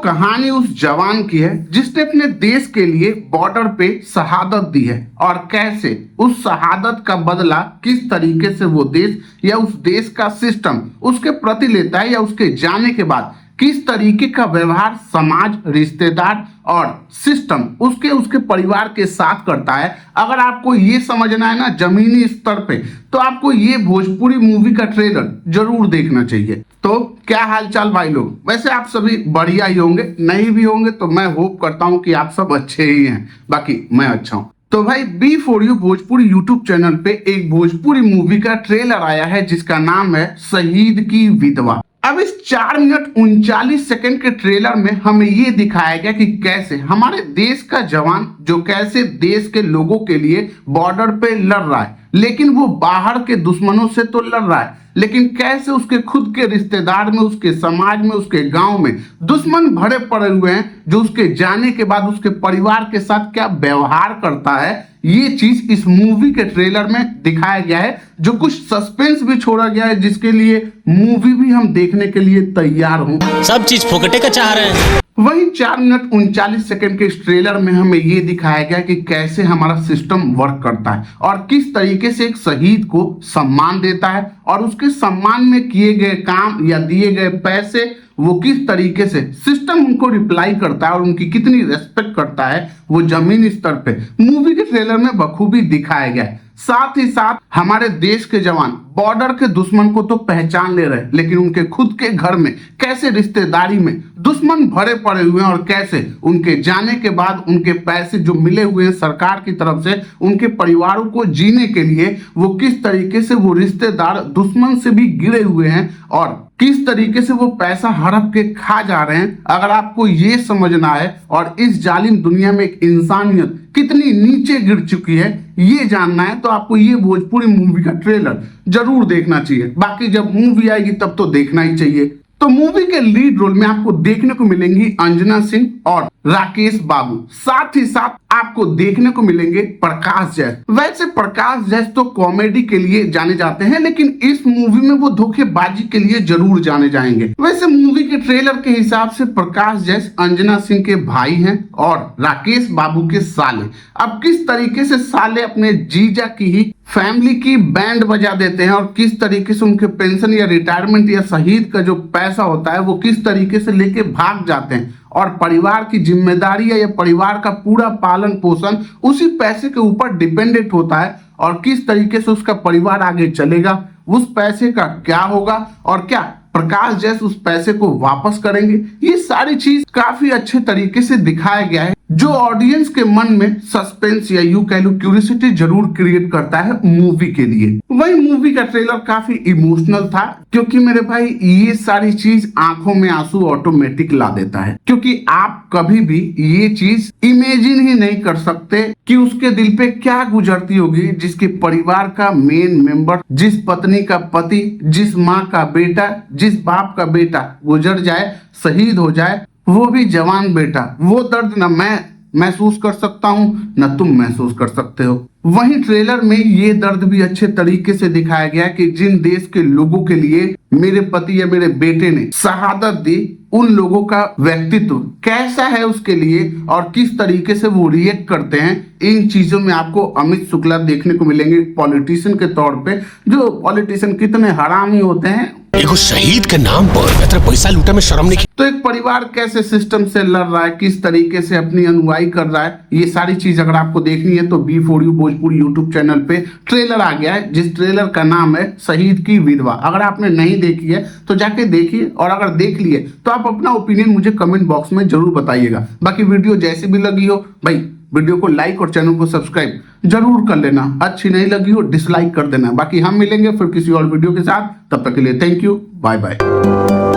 कहानी उस जवान की है जिसने अपने देश के लिए बॉर्डर पे शहादत दी है और कैसे उस शहादत का बदला किस तरीके से वो देश या उस देश का सिस्टम उसके प्रति लेता है या उसके जाने के बाद किस तरीके का व्यवहार समाज, रिश्तेदार और सिस्टम उसके परिवार के साथ करता है। अगर आपको ये समझना है ना जमीनी स्तर पे, तो आपको ये भोजपुरी मूवी का ट्रेलर जरूर देखना चाहिए। तो क्या हालचाल भाई लोग, वैसे आप सभी बढ़िया ही होंगे, नहीं भी होंगे तो मैं होप करता हूँ कि आप सब अच्छे ही हैं, बाकी मैं अच्छा हूँ। तो भाई B4U भोजपुरी यूट्यूब चैनल पे एक भोजपुरी मूवी का ट्रेलर आया है जिसका नाम है शहीद की विधवा। अब इस 4 मिनट 39 सेकंड के ट्रेलर में हमें ये दिखाया गया कि कैसे हमारे देश का जवान जो कैसे देश के लोगों के लिए बॉर्डर पे लड़ रहा है, लेकिन वो बाहर के दुश्मनों से तो लड़ रहा है, लेकिन कैसे उसके खुद के रिश्तेदार में, उसके समाज में, उसके गांव में दुश्मन भरे पड़े हुए हैं जो उसके जाने के बाद उसके परिवार के साथ क्या व्यवहार करता है। ये चीज इस मूवी के ट्रेलर में दिखाया गया है, जो कुछ सस्पेंस भी छोड़ा गया है, जिसके लिए मूवी भी हम देखने के लिए तैयार हूं। सब चीज फोकटे का चाह रहे हैं। वही 4 मिनट 39 सेकंड के इस ट्रेलर में हमें ये दिखाया गया कि कैसे हमारा सिस्टम वर्क करता है और किस तरीके से एक शहीद को सम्मान देता है और उसके सम्मान में किए गए काम या दिए गए पैसे वो किस तरीके से सिस्टम उनको रिप्लाई करता है और उनकी कितनी रेस्पेक्ट करता है, वो जमीनी स्तर पे मूवी के ट्रेलर में बखूबी दिखाया गया है। साथ ही साथ हमारे देश के जवान बॉर्डर के दुश्मन को तो पहचान ले रहे, लेकिन उनके खुद के घर में कैसे रिश्तेदारी में दुश्मन भरे पड़े हुए हैं और कैसे उनके जाने के बाद उनके पैसे जो मिले हुए हैं सरकार की तरफ से उनके परिवारों को जीने के लिए, वो किस तरीके से वो रिश्तेदार दुश्मन से भी गिरे हुए हैं और किस तरीके से वो पैसा हड़प के खा जा रहे हैं। अगर आपको ये समझना है और इस जालिम दुनिया में एक इंसानियत कितनी नीचे गिर चुकी है ये जानना है, तो आपको ये भोजपुरी मूवी का ट्रेलर जरूर देखना चाहिए। बाकी जब मूवी आएगी तब तो देखना ही चाहिए। तो मूवी के लीड रोल में आपको देखने को मिलेंगी अंजना सिंह और राकेश बाबू, साथ ही साथ आपको देखने को मिलेंगे प्रकाश जैस। वैसे प्रकाश जैस तो कॉमेडी के लिए जाने जाते हैं, लेकिन इस मूवी में वो धोखेबाजी के लिए जरूर जाने जाएंगे। वैसे मूवी के ट्रेलर के हिसाब से प्रकाश जैस अंजना सिंह के भाई हैं और राकेश बाबू के साले। अब किस तरीके से साले अपने जीजा की ही फैमिली की बैंड बजा देते हैं और किस तरीके से उनके पेंशन या रिटायरमेंट या शहीद का जो पैसा होता है वो किस तरीके से लेके भाग जाते हैं और परिवार की जिम्मेदारी या परिवार का पूरा पालन पोषण उसी पैसे के ऊपर डिपेंडेंट होता है और किस तरीके से उसका परिवार आगे चलेगा, उस पैसे का क्या होगा और क्या प्रकाश जैसे उस पैसे को वापस करेंगे। ये सारी चीज काफी अच्छे तरीके से दिखाया गया है, जो ऑडियंस के मन में सस्पेंस या यूं कह लो क्यूरियोसिटी जरूर क्रिएट करता है मूवी के लिए। वही मूवी का ट्रेलर काफी इमोशनल था, क्योंकि मेरे भाई ये सारी चीज आंखों में आंसू ऑटोमेटिक ला देता है, क्योंकि आप कभी भी ये चीज इमेजिन ही नहीं कर सकते कि उसके दिल पे क्या गुजरती होगी जिसके परिवार का मेन मेंबर, जिस पत्नी का पति, जिस माँ का बेटा, जिस बाप का बेटा गुजर जाए, शहीद हो जाए, वो भी जवान बेटा। वो दर्द न मैं महसूस कर सकता हूँ न तुम महसूस कर सकते हो। वहीं ट्रेलर में ये दर्द भी अच्छे तरीके से दिखाया गया कि जिन देश के लोगों के लिए मेरे पति या मेरे बेटे ने शहादत दी, उन लोगों का व्यक्तित्व कैसा है उसके लिए और किस तरीके से वो रिएक्ट करते हैं। इन चीजों में आपको अमित शुक्ला देखने को मिलेंगे पॉलिटिशियन के तौर पे, जो पॉलिटिशियन कितने हरामी होते हैं। देखो शहीद के नाम पर पैसा लूटा में शर्म नहीं। तो एक परिवार कैसे सिस्टम से लड़ रहा है, किस तरीके से अपनी अनुयायी कर रहा है, ये सारी चीज अगर आपको देखनी है तो B4U भोजपुरी यूट्यूब चैनल पे ट्रेलर आ गया है, जिस ट्रेलर का नाम है शहीद की विधवा। अगर आपने नहीं देखी है तो जाके देखिए, और अगर देख लिए तो आप अपना ओपिनियन मुझे कमेंट बॉक्स में जरूर बताइएगा। बाकी वीडियो जैसी भी लगी हो भाई, वीडियो को लाइक और चैनल को सब्सक्राइब जरूर कर लेना। अच्छी नहीं लगी हो डिसलाइक कर देना। बाकी हम मिलेंगे फिर किसी और वीडियो के साथ, तब तक के लिए थैंक यू, बाय बाय।